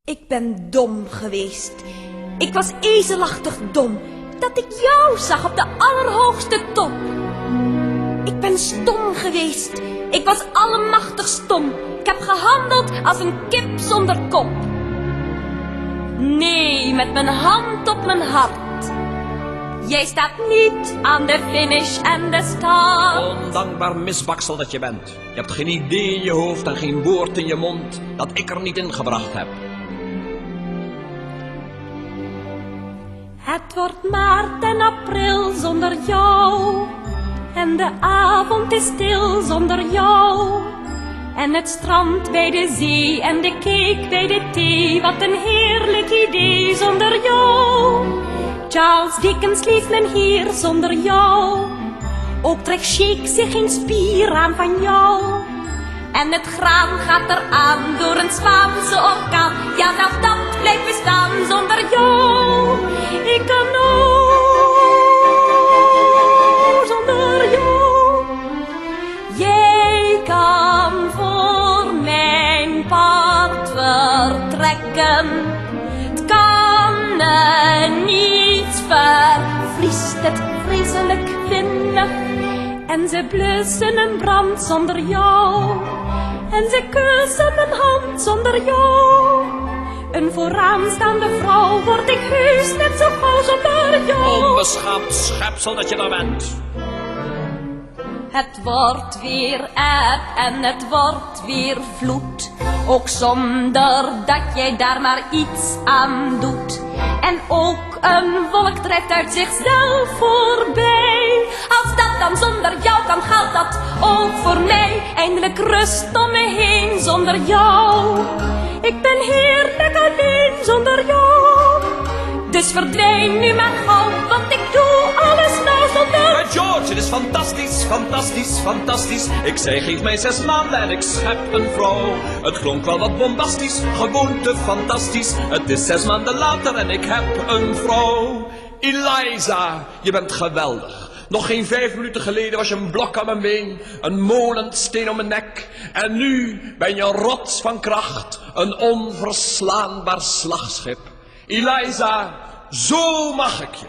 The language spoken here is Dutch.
Ik ben dom geweest. Ik was ezelachtig dom, dat ik jou zag op de allerhoogste top. Ik ben stom geweest. Ik was allemachtig stom. Ik heb gehandeld als een kip zonder kop. Nee, met mijn hand op mijn hart. Jij staat niet aan de finish en de start. Ondankbaar misbaksel dat je bent. Je hebt geen idee in je hoofd en geen woord in je mond dat ik er niet in gebracht heb. Het wordt maart en april zonder jou. En de avond is stil zonder jou. En het strand bij de zee en de cake bij de thee. Wat een heerlijk idee zonder jou. Charles Dickens leeft men hier zonder jou. Ook trekt Shakespeare zich geen spier aan van jou. En het graan gaat eraan door een Spaanse orkaan. Ja, zelfs dat blijft bestaan zonder jou. Ik kan zonder jou. Jij kan voor mijn part vertrekken. Het kan me niet vervriest het vreselijk vinden. En ze blussen een brand zonder jou. En ze kussen mijn hand zonder jou. Een vooraanstaande vrouw word ik heus net zo gauw zonder jou. Onbeschaamd schepsel dat je daar bent. Het wordt weer eb en het wordt weer vloed. Ook zonder dat jij daar maar iets aan doet. En ook een wolk trekt uit zichzelf voorbij. Als dat dan zonder jou kan, geldt dat ook voor mij. Eindelijk rust om me heen zonder jou. Ik ben heerlijk alleen zonder jou. Dus verdwijn nu maar gauw, want ik doe alles nou zonder. Maar George, het is fantastisch, fantastisch, fantastisch. Ik zei, geef mij 6 maanden en ik schep een vrouw. Het klonk wel wat bombastisch, gewoon te fantastisch. Het is 6 maanden later en ik heb een vrouw. Eliza, je bent geweldig. Nog geen 5 minuten geleden was je een blok aan mijn been, een molend steen om mijn nek. En nu ben je een rots van kracht, een onverslaanbaar slagschip. Eliza, zo mag ik je.